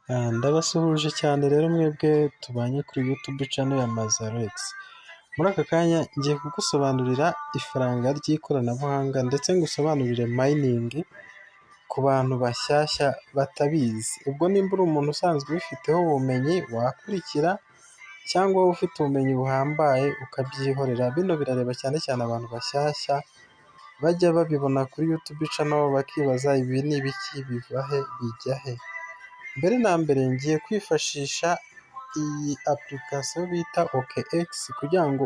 Ndabasuhuje cyane rero mwebwe tubanye kuri YouTube channel ya Mazarex. Muri aka kanya ngiye kugusobanurira ifaranga ry'ikoranabuhanga ndetse ngusobanurire mining ku bantu bashyashya batabizi. Ubwo nimba uri umuntu usanzwe ubifiteho ubumenyi wakurikira, cyangwa wowe ufite ubumenyi buhambaye ukabyihorera. Bino birareba cyane cyane abantu bashyashya bajya babibona kuri YouTube channel bakibaza ibi ni ibiki, biva he, bijya he. Mbere na mbere ngiye kwifashisha iyi application bita OKX kugira ngo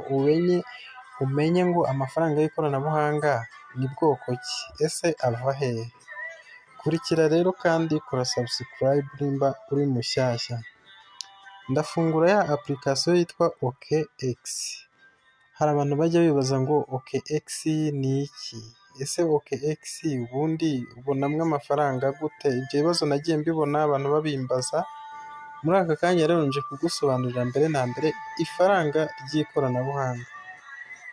umenye ngo amafaranga y'ikoranabuhanga ni bwoko ki, ese ava hehe. Kurikira rero kandi kora subscribe nimba uri mushyashya. Ndafungura ya application yitwa OKX. Hari abantu bajya bibaza ngo OKX ni iki? Ese OKX ubundi ubonamwe amafaranga gute? Ibyo bibazo nagiye mbibona abantu babimbaza. Muri aka kanya rero nje kugusobanurira mbere na mbere ifaranga ry'ikoranabuhanga.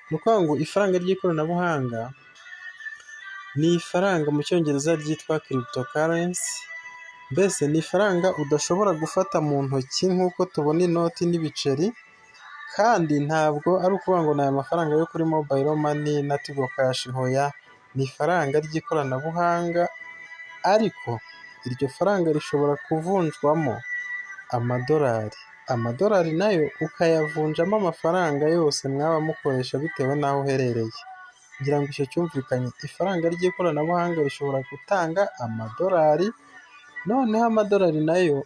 Ni ukuvuga ngo ifaranga ry'ikoranabuhanga ni ifaranga mu cyongereza ryitwa cryptocurrency. Mbese ni ifaranga udashobora gufata mu ntoki nk'uko tubona inoti n'ibiceri, kandi ntabwo ari ukuvuga ngo ni aya mafaranga yo kuri mobile money na Tigo Cash. Hoya, ni ifaranga ry'ikoranabuhanga, ariko iryo faranga rishobora kuvunjwamo amadolari. Amadolari nayo ukayavunjamo amafaranga yose mwaba mukoresha bitewe n'aho uherereye. Kugira ngo icyo cyumvikanye, ifaranga ry'ikoranabuhanga rishobora gutanga amadolari, noneho amadolari nayo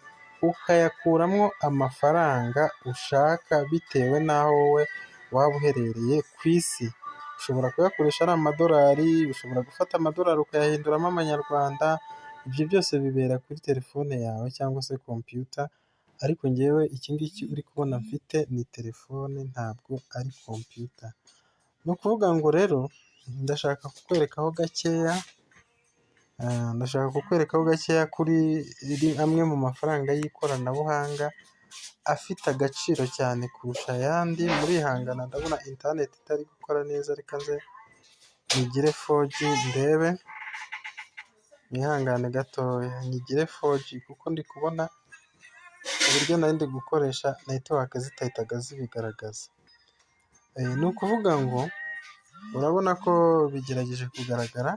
ukayakuramo amafaranga ushaka bitewe n'aho wowe waba uherereye ku isi. Ushobora kuyakoresha ari amadolari, ushobora gufata amadolari ukayahinduramo amanyarwanda. Ibyo byose bibera kuri telefone yawe cyangwa se computer, ariko ngewe iki ngiki uri kubona mfite ni telefone, ntabwo ari computer. Ni ukuvuga ngo rero ndashaka kukwerekaho gakeya kuri amwe mu mafaranga y'ikoranabuhanga afite agaciro cyane kurusha ayandi. Murihangana ndabona internet itari gukora neza, reka nze nyigire 4G ndebe. Mwihangane gatoya nyigire 4G kuko ndi kubona uburyo nari ndi gukoresha network zitahitaga zibigaragaza. Ni ukuvuga ngo urabona ko bigerageje kugaragara.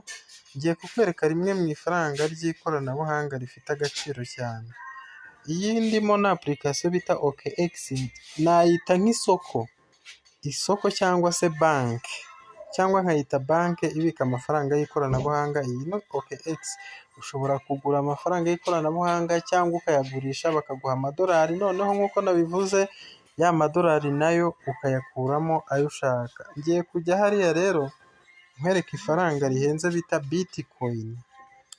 Ngiye kukwereka rimwe mu ifaranga ry'ikoranabuhanga rifite agaciro cyane. Iyi ndimo na application bita OKX nayita nk'isoko cyangwa se banki, cyangwa nkayita banki ibika amafaranga y'ikoranabuhanga. Iyi ni OKX. Ushobora kugura amafaranga y'ikoranabuhanga cyangwa ukayagurisha bakaguha amadolari, noneho nk'uko nabivuze ya madolari nayo ukayakuramo ayo ushaka. Ngiye kujya hariya rero nkwereka ifaranga rihenze bita Bitcoin.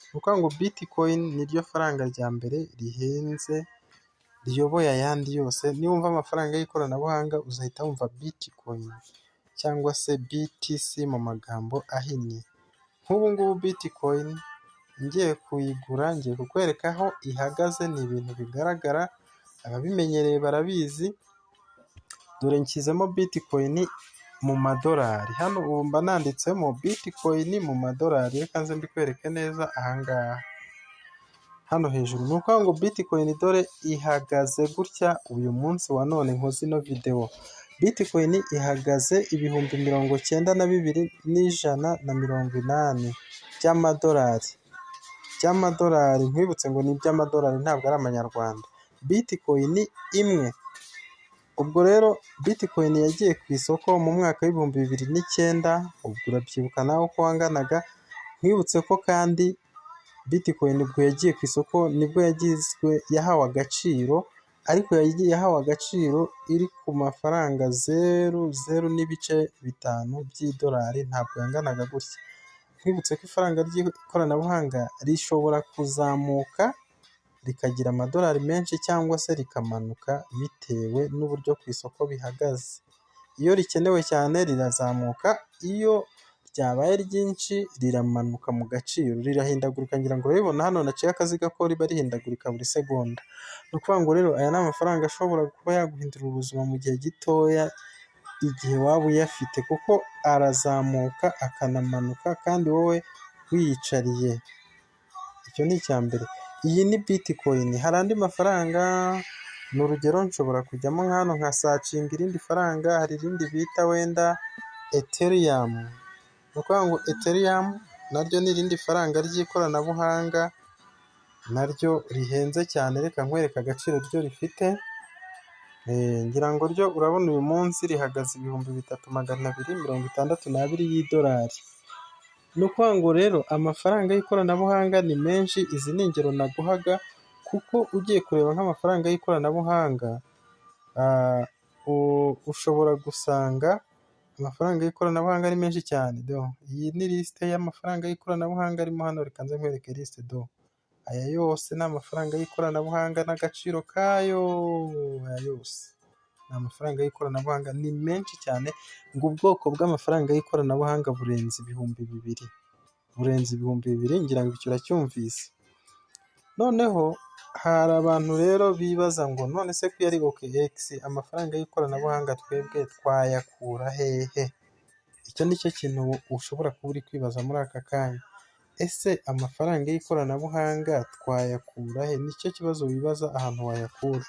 Ni ukuvuga ngo Bitcoin niryo faranga rya mbere rihenze riyoboye ayandi yose. Niwumva amafaranga y'ikoranabuhanga uzahita wumva Bitcoin cyangwa se BTC mu magambo ahinnye. Nk'ubu ngubu Bitcoin ngiye kuyigura, ngiye kukwereka aho ihagaze. Ni ibintu bigaragara, ababimenyereye barabizi. Dore nshyizemo Bitcoin mu madolari. Hano ubu mba nanditsemo Bitcoin mu madolari. Reka nze mbikwereke neza ahangaha hano hejuru. Ni ukuvuga ngo Bitcoin dore ihagaze gutya uyu munsi wa none nkoze ino video. Bitcoin ihagaze 92,180 by'amadolari. Nkwibutse ngo ni iby'amadolari, ntabwo ari amanyarwanda. Bitcoin imwe. Ubwo rero Bitcoin yagiye ku isoko mu mwaka w'2009. Ubwo urabyibuka nawe uko wanganaga. Nkwibutse ko kandi Bitcoin ubwo yagiye ku isoko nibwo yahawe agaciro, ariko yahawe agaciro iri ku mafaranga 0.5 by'idolari, ntabwo yanganaga gutya. Nkwibutse ko ifaranga ry'ikoranabuhanga rishobora kuzamuka rikagira amadolari menshi cyangwa se rikamanuka bitewe n'uburyo ku isoko bihagaze. Iyo rikenewe cyane rirazamuka, iyo ryabaye ryinshi riramanuka mu gaciro, rirahindagurika. Ngira ngo urabibona hano naciye akaziga ko riba rihindagurika buri segonda. Ni ukuvuga ngo rero aya ni amafaranga ashobora kuba yaguhindurira ubuzima mu gihe gitoya igihe waba uyafite, kuko arazamuka akanamanuka kandi wowe wiyicariye. Icyo ni icya mbere. iyi ni Bitcoin. Hari andi mafaranga, ni urugero nshobora kujyamo nk'hano nkasacinga irindi faranga, hari irindi bita wenda Ethereum. Ni ukuvuga ngo Ethereum naryo ni irindi faranga ry'ikoranabuhanga, naryo rihenze cyane. Reka nkwereke agaciro ryo rifite. Ngira ngo ryo urabona uyu munsi rihagaze 3,262 y'idolari. Ni ukuvuga ngo rero amafaranga y'ikoranabuhanga ni menshi. Izi ni ingero naguhaga, kuko ugiye kureba nk'amafaranga y'ikoranabuhanga ushobora gusanga amafaranga y'ikoranabuhanga ari menshi cyane. Iyi ni lisite y'amafaranga y'ikoranabuhanga arimo hano. Reka nze nkwereke lisite. Aya yose ni amafaranga y'ikoranabuhanga n'agaciro kayo. Aya yose ni amafaranga y'ikoranabuhanga, ni menshi cyane. Ngo ubwoko bw'amafaranga y'ikoranabuhanga burenze 2,000. Burenze 2,000, ngira ngo icyo uracyumvise. Noneho hari abantu rero bibaza ngo none se ko yari OKX, amafaranga y'ikoranabuhanga twebwe twayakura hehe? Icyo ni cyo kintu ushobora kuba uri kwibaza muri aka kanya. Ese amafaranga y'ikoranabuhanga twayakura he? Nicyo kibazo wibaza, ahantu wayakura.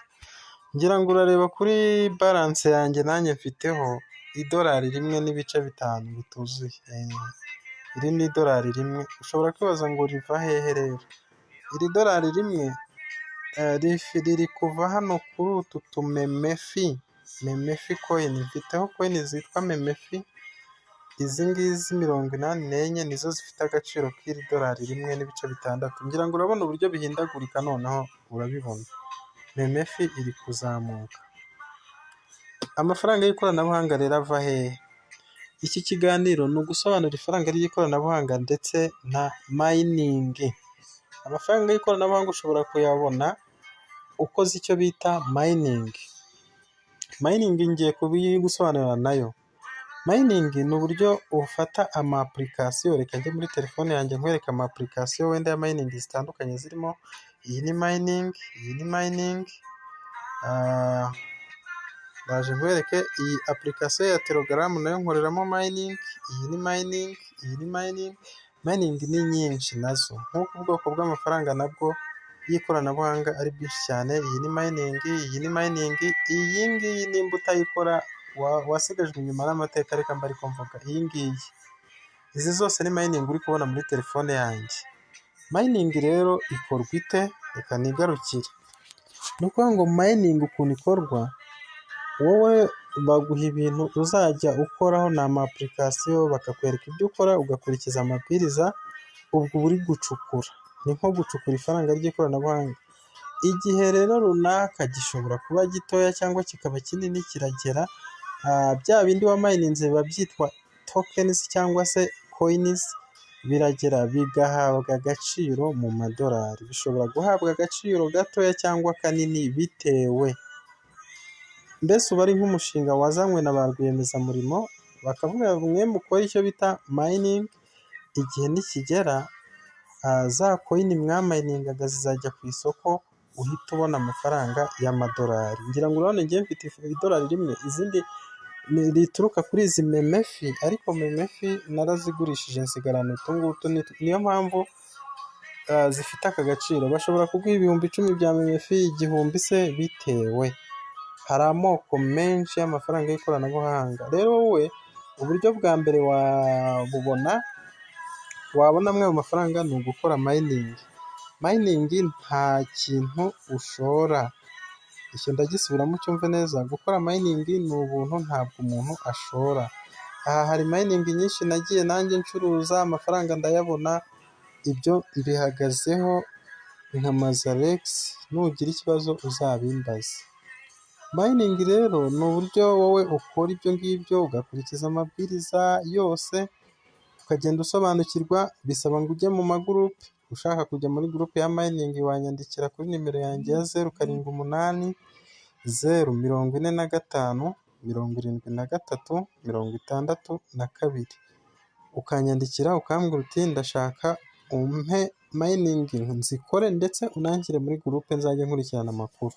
Ngira ngo urareba kuri balance yanjye nanjye mfiteho $1.5 bituzuye. Iri ni $1. Ushobora kwibaza ngo riva hehe rero? Iri $1 riri kuva hano kuri utu tumemefi, memefi coin. Mfiteho coin zitwa memefi. Izi ngizi 84 nizo zifite agaciro k'iri $1.6. Ngira ngo urabona uburyo bihindagurika, noneho urabibona. Memefi iri kuzamuka. Amafaranga y'ikoranabuhanga rero ava hehe? Iki kiganiro ni ugusobanura ifaranga ry'ikoranabuhanga ndetse na mining. Amafaranga y'ikoranabuhanga ushobora kuyabona ukoze icyo bita mining. Mining ngiye kubigusobanurira nayo. Mining ni uburyo ufata ama application. Reka njye muri telefone yanjye nkwereka ama application wenda ya mining zitandukanye zirimo. Iyi ni mining, iyi ni mining. Ndaje nkwereke iyi application ya Telegram nayo nkoreramo mining. Iyi ni mining, iyi ni mining. Mining ni nyinshi nazo. Nk'uko ubwoko bw'amafaranga nabwo y'ikoranabuhanga ari bwinshi cyane. Iyi ni mining, iyi ni mining. Iyi ngiyi nimba utayikora wasigajwe inyuma n'amateka. Reka mba ariko mvuga iyi ngiyi. Izi zose ni mining uri kubona muri telefone yanjye. Mining rero ikorwa ite? Reka nigarukire. Ni ukuvuga ngo mining ukuntu ikorwa, wowe baguha ibintu uzajya ukoraho, ni ama application, bakakwereka ibyo ukora ugakurikiza amabwiriza. Ubwo uri gucukura, ni nko gucukura ifaranga ry'ikoranabuhanga. Igihe rero runaka gishobora kuba gitoya cyangwa kikaba kinini, kiragera bya bindi wa mininze biba byitwa tokens cyangwa se coins, biragera bigahabwa agaciro mu madolari. Bishobora guhabwa agaciro gatoya cyangwa kanini bitewe. Mbese uba ari nk'umushinga wazanywe na ba rwiyemezamirimo, bakavuga mwe mukora icyo bita mining. Igihe nikigera za coin mwamayiningaga zizajya ku isoko, uhita ubona amafaranga y'amadolari. Ngira ngo urabona ngiye mfite $1 izindi rituruka kuri izi memefi, ariko memefi narazigurishije nsigarana utu ngutu. Niyo mpamvu zifite aka gaciro. Bashobora kuguha 10,000 bya memefi, 1,000 se, bitewe. Hari amoko menshi y'amafaranga y'ikoranabuhanga. Rero wowe uburyo bwa mbere wabona amwe mu mafaranga ni ugukora mining. Mining nta kintu ushora. Icyo ndagisubiramo cyumve neza. Gukora mining ni ubuntu, ntabwo umuntu ashora. Aha hari mining nyinshi nagiye nanjye ncuruza, amafaranga ndayabona. Ibyo mbihagazeho nka Mazarex. Nugira ikibazo uzabimbaze. Mining rero ni uburyo wowe ukora ibyo ngibyo, ugakurikiza amabwiriza yose, ukagenda usobanukirwa. Bisaba ngo ujye mu magurupe. Ushaka kujya muri gurupe ya mining wanyandikira kuri nimero yanjye ya 078 045 73 62. Ukanyandikira ukambwira uti ndashaka umpe mining nzikore, ndetse unangire muri gurupe nzajya nkurikirana amakuru.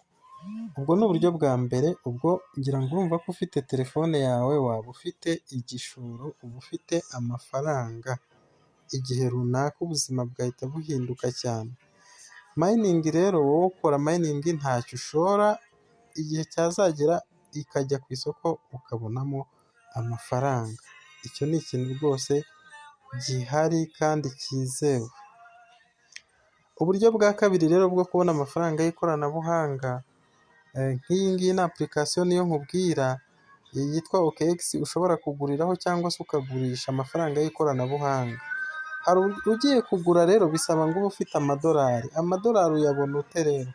Ubwo ni uburyo bwa mbere. Ubwo ngira ngo urumva ko ufite telefone yawe, waba ufite igishoro, uba ufite amafaranga. Igihe runaka ubuzima bwahita buhinduka cyane. Mining rero wowe ukora mining ntacyo ushora, igihe cyazagera ikajya ku isoko ukabonamo amafaranga. Icyo ni ikintu rwose gihari kandi cyizewe. Uburyo bwa kabiri rero bwo kubona amafaranga y'ikoranabuhanga, nk'iyi ngiyi ni application niyo nkubwira yitwa OKX, ushobora kuguriraho cyangwa se ukagurisha amafaranga y'ikoranabuhanga. Hari ugiye kugura rero bisaba ngo ube ufite amadolari. Amadolari uyabona ute rero?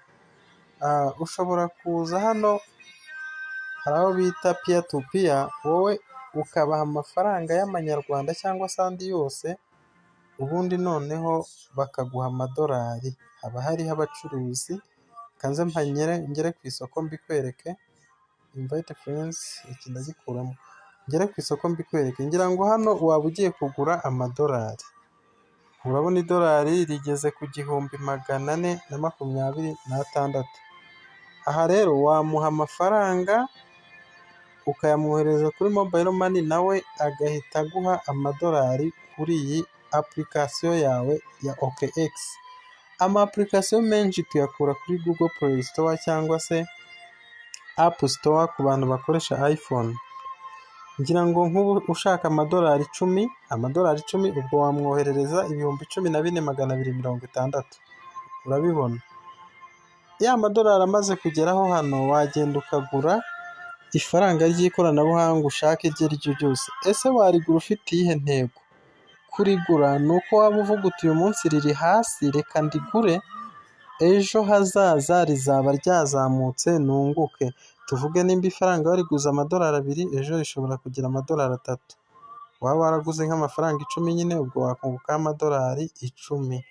Ushobora kuza hano, hari aho bita peer to peer, wowe ukabaha amafaranga y'amanyarwanda cyangwa se andi yose, ubundi noneho bakaguha amadolari. Haba hariho abacuruzi, kanze ngere ku isoko mbikwereke, invite friends, iki ndagikuramo, ngere ku isoko mbikwereke. Ngira ngo hano waba ugiye kugura amadolari, urabona idolari rigeze ku 1426. Aha rero wamuha amafaranga ukayamwohereza kuri mobile money, nawe agahita aguha amadolari kuri iyi application yawe ya OKX. Ama application menshi tuyakura kuri Google Play Store cyangwa se App Store ku bantu bakoresha iPhone. Ngira ngo nk'ubu ushaka amadolari 10, ubwo wamwoherereza 14,260. Urabibona? Ya madolari amaze kugeraho hano, wagenda ukagura ifaranga ry'ikoranabuhanga ushaka iryo ari ryo ryose. Ese warigura ufite iyihe ntego? Kurigura ni uko waba uvuga uti uyu munsi riri hasi, reka ndigure, ejo hazaza rizaba ryazamutse nunguke. Tuvuge nimba ifaranga wariguze amadolari 2, ejo rishobora kugira amadolari 3. Waba waraguze nk'amafaranga 10 nyine, ubwo wakunguka amadolari 10.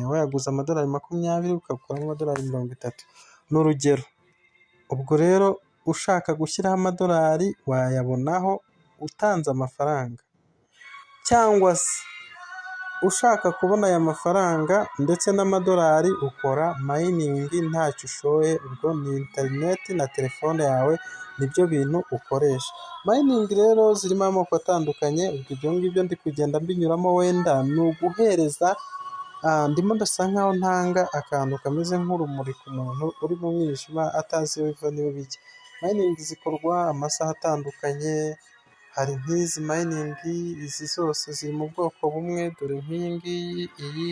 Wayaguze amadolari 20 ukakuramo amadolari 30. Ni urugero. Ubwo rero ushaka gushyiraho amadolari wayabonaho utanze amafaranga, cyangwa se ushaka kubona aya mafaranga ndetse n'amadolari ukora mining ntacyo ushoye. Ubwo ni internet na telefone yawe, nibyo bintu ukoresha. Mining rero zirimo amoko atandukanye, ubwo ibyo ngibyo ndi kugenda mbinyuramo, wenda ni uguhereza, ndimo ndasa nkaho ntanga akantu kameze nk'urumuri ku muntu uri mu mwijima atazi biva niyo bijya. Mining zikorwa amasaha atandukanye. Hari nk'izi mining, izi zose ziri mu bwoko bumwe, dore nk'iyi ngiyi, iyi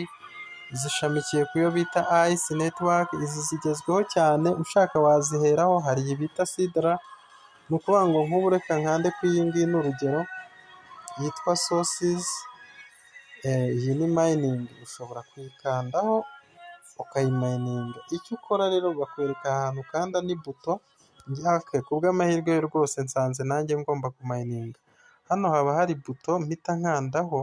zishamikiye ku yo bita ICE network. Izi zigezweho cyane, ushaka waziheraho. Hari iyi bita Sidra, ni ukuvuga ngo nk'ubu reka nkande ku iyi ngiyi, ni urugero, yitwa Sources. Iyi ni mining, ushobora kuyikandaho ukayimayininga. Icyo ukora rero bakwereka ahantu ukanda ni buto. Ku bw'amahirwe rwose nsanze nanjye ngomba kumayininga. Hano haba hari buto mpita nkandaho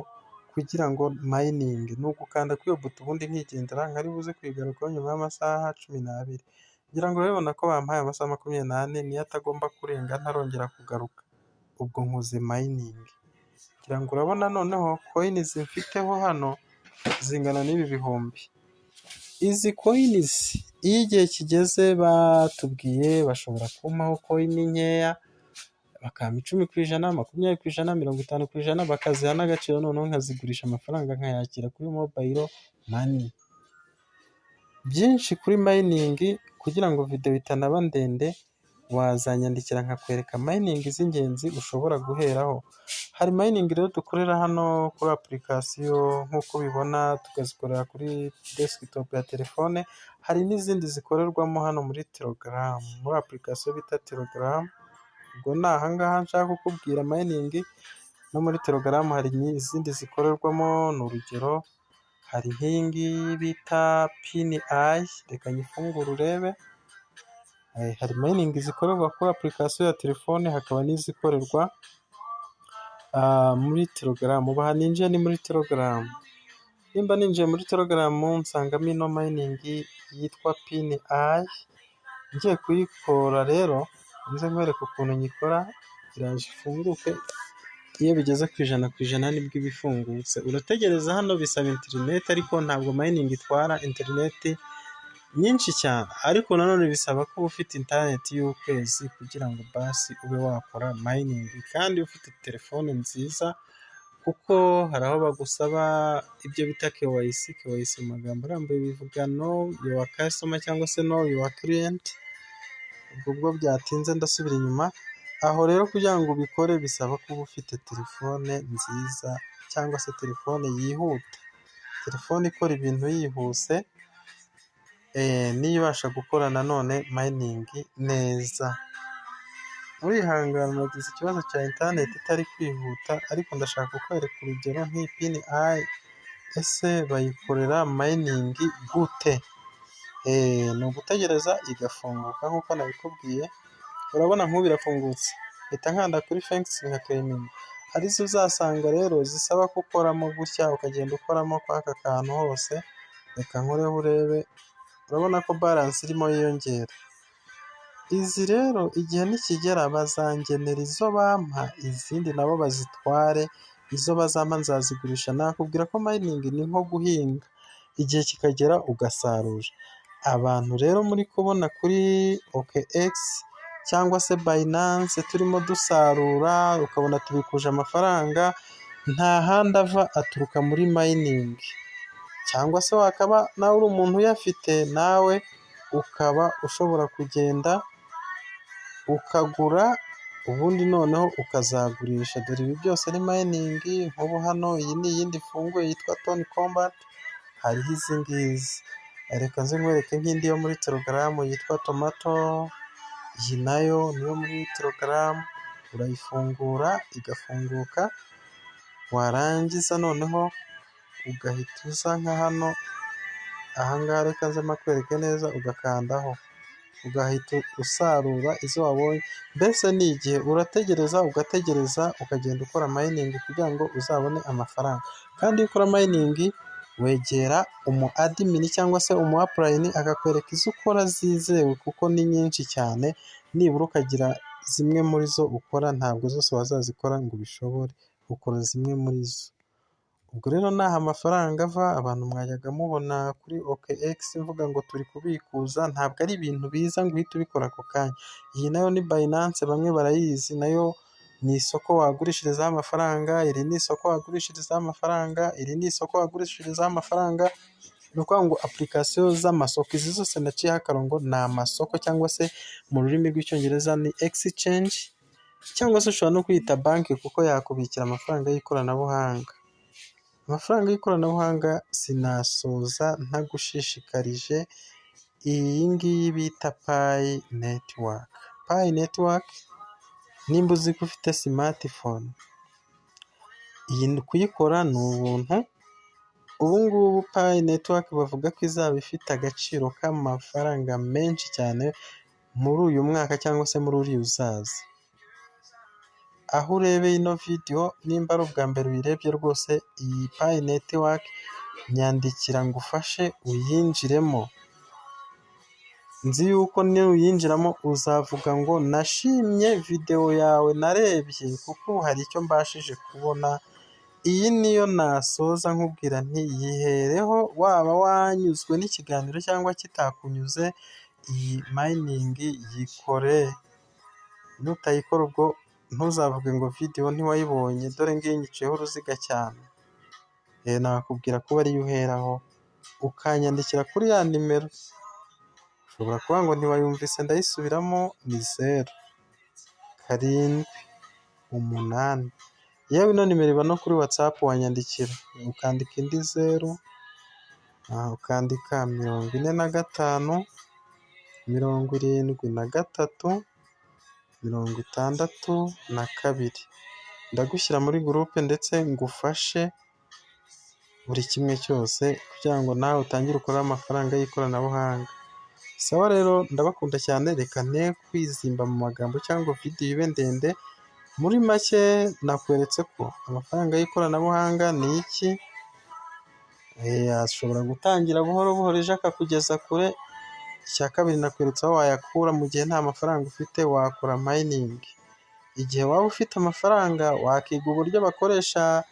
kugira ngo mining. Ni ugukanda kuri iyo buto ubundi nkigendera, nkari buze kuyigarukaho nyuma y'amasaha 12. Ngira ngo urabibona ko bampaye amasaha 24, niyo atagomba kurenga ntarongera kugaruka. Ubwo nkoze mining. Ngira ngo urabona noneho coins mfiteho hano zingana n'ibi bihumbi. Izi coins iyo igihe kigeze batubwiye bashobora kumpaho coin nkeya, bakampa 10%, 20%, 50%, bakaziha n'agaciro, noneho nkazigurisha amafaranga nkayakira kuri mobile money. Byinshi kuri mining, kugira ngo video itanaba ndende wazanyandikira nkakwereka mining z'ingenzi ushobora guheraho. Hari mining rero dukorera hano kuri application nk'uko ubibona, tukazikorera kuri desktop ya telefone. Hari n'izindi zikorerwamo hano muri Telegram, muri application bita Telegram. Ubwo ni aha ngaha nshaka kukubwira mining. No muri Telegram hari izindi zikorerwamo, ni urugero, hari nk'iyi ngiyi bita Pini Eye, reka nyifungure urebe. Hari mining zikorerwa kuri application ya telefone, hakaba n'izikorerwa muri Telegram. Ubu ninjiye ni muri Telegram. Nimba ninjiye muri Telegram nsangamo ino mining yitwa Pini Eye. Ngiye kuyikora rero, nze nkwereka ukuntu nyikora. Iraje ifunguke, iyo bigeze ku 100% nibwo ibifungutse. Urategereza, hano bisaba internet, ariko ntabwo mining itwara internet nyinshi cyane, ariko nanone bisaba ko ufite internet y'ukwezi kugira ngo basi ube wakora mining, kandi ufite telefone nziza kuko hari aho bagusaba ibyo bita KYC. KYC mu magambo arambuye bivuga know your customer cyangwa se know your client. ubwo bwo byatinze ndasubira inyuma. Aho rero kugira ngo ubikore bisaba kuba ufite telefone nziza cyangwa se telefone yihuta, telefone ikora ibintu yihuse, niyo ibasha gukora nanone mayiningi neza. Urihangana nagize ikibazo cya interineti itari kwihuta, ariko ndashaka kukwereka urugero nk'ipini ese bayikorera mayiningi gute? Ni ugutegereza igafunguka nk'uko nabikubwiye. Urabona nk'ubu irafungutse, mpita nkanda kuri fengisi nka claiming. Arizo uzasanga rero zisaba ko ukoramo gutya, ukagenda ukoramo kw'aka kantu hose. Reka nkoreho urebe, urabona ko balance irimo yiyongera. Izi rero igihe nikigera bazangenera izo bampa, izindi nabo bazitware, izo bazampa nzazigurisha. Nakubwira ko mayiningi ni nko guhinga, igihe kikagera ugasarura. Abantu rero muri kubona kuri OKX cyangwa se Binance turimo dusarura, ukabona tubikuje amafaranga, nta handi ava aturuka muri mayiningi. Cyangwa se wakaba nawe uri umuntu uyafite, nawe ukaba ushobora kugenda ukagura, ubundi noneho ukazagurisha. Dore ibi byose ni mayiningi. Nk'ubu hano iyi ni iyindi ifunguye yitwa Tony Combat, hariho izi ngizi. Reka nze nkwereke nk'indi yo muri Telegram yitwa Tomato. Iyi nayo niyo muri Telegram, urayifungura igafunguka, warangiza noneho ugahita uza nka hano, ahangaha reka nze makwereke neza, ugakandaho, ugahita usarura izo wabonye. Mbese ni igihe urategereza ugategereza, ukagenda ukora mayiningi kugira ngo uzabone amafaranga. Kandi iyo ukora mayiningi wegera umu adimini cyangwa se umu apurayini, akakwereka izo ukora zizewe kuko ni nyinshi cyane. Nibura ukagira zimwe muri zo ukora, ntabwo zose wazazikora ngo ubishobore, ukora zimwe muri zo. Ubwo rero naha amafaranga ava, abantu mwajyaga mubona kuri OKX mvuga ngo turi kubikuza, ntabwo ari ibintu biza ngo uhite ubikora ako kanya. Iyi nayo ni Binance, bamwe barayizi, nayo ni isoko wagurishirizaho amafaranga. Iri ni isoko wagurishirizaho amafaranga, iri ni isoko wagurishirizaho amafaranga. Ni ukuvuga ngo application z'amasoko, izi zose naciyeho akarongo, ni amasoko, cyangwa se mu rurimi rw'icyongereza ni exchange, cyangwa se ushobora no kwita banki kuko yakubikira amafaranga y'ikoranabuhanga. Amafaranga y'ikoranabuhanga sinasoza ntagushishikarije iyi ngiyi bita Pi Network. Pi Network, nimba uzi ko ufite smartphone, iyi kuyikora ni ubuntu. Ubu ngubu Pi Network bavuga ko izaba ifite agaciro k'amafaranga menshi cyane muri uyu mwaka cyangwa se muri uriya uzaza. Aho urebeye ino video, nimba ari ubwa mbere uyirebye, rwose iyi Pi Network nyandikira ngufashe uyinjiremo. Nzi yuko nuyinjiramo uzavuga ngo nashimye video yawe narebye, kuko hari icyo mbashije kubona. Iyi niyo nasoza nkubwira nti yihereho, waba wanyuzwe n'ikiganiro cyangwa kitakunyuze, iyi mayiningi yikore. Nutayikora ubwo ntuzavuge ngo video ntiwayibonye, dore ngiyi nyiciyeho uruziga cyane. Nakubwira kuba ariyo uheraho ukanyandikira kuri ya nimero. Ushobora kuvuga ngo ntiwayumvise, ndayisubiramo, ni 0, 7, 8. Yewe ino nimero iba no kuri WhatsApp, wanyandikira ukandika indi 0, ukandika 45, 73, 62. Ndagushyira muri gurupe ndetse ngufashe buri kimwe cyose kugira ngo nawe utangire ukore amafaranga y'ikoranabuhanga. Sawa rero, ndabakunda cyane, reka ne kwizimba mu magambo cyangwa video ibe ndende. Muri make nakweretse ko amafaranga y'ikoranabuhanga ni iki. Ashobora gutangira buhoro buhoro ejo akakugeza kure. Icya kabiri nakweretse aho wayakura mu gihe nta mafaranga ufite, wakora mayiningi. Igihe waba ufite amafaranga, wakiga uburyo bakoresha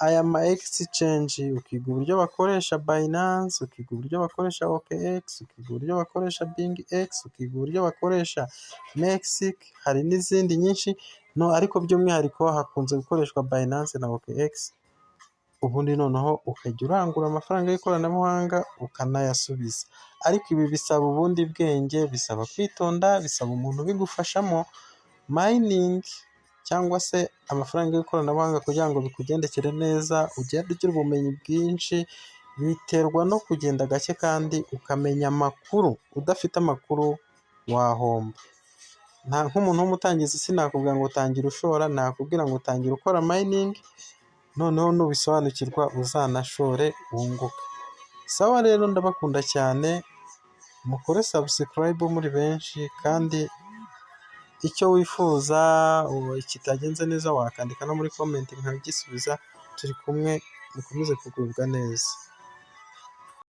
aya ma exchange, ukiga uburyo bakoresha Binance, ukiga uburyo bakoresha OKX, ukiga uburyo bakoresha BingX, ukiga uburyo bakoresha Mexic, hari n'izindi nyinshi. no ariko by'umwihariko hakunze gukoreshwa Binance na OKX, ubundi noneho ukajya urangura amafaranga y'ikoranabuhanga ukanayasubiza. Ariko ibi bisaba ubundi bwenge, bisaba kwitonda, bisaba umuntu ubigufashamo. Mining cyangwa se amafaranga y'ikoranabuhanga kugira ngo bikugendekere neza, ugende ugira ubumenyi bwinshi, biterwa no kugenda gake kandi ukamenya amakuru. Udafite amakuru wahomba. Nk'umuntu w'umutangizi sinakubwira ngo utangira ushora, nakubwira ngo utangira ukora mining, noneho nubisobanukirwa uzanashore wunguke. Sawa rero, ndabakunda cyane, mukore subscribe muri benshi, kandi icyo wifuza kitagenze neza wakandika no muri comment nkagisubiza. Turi kumwe, mukomeze kugubwa neza.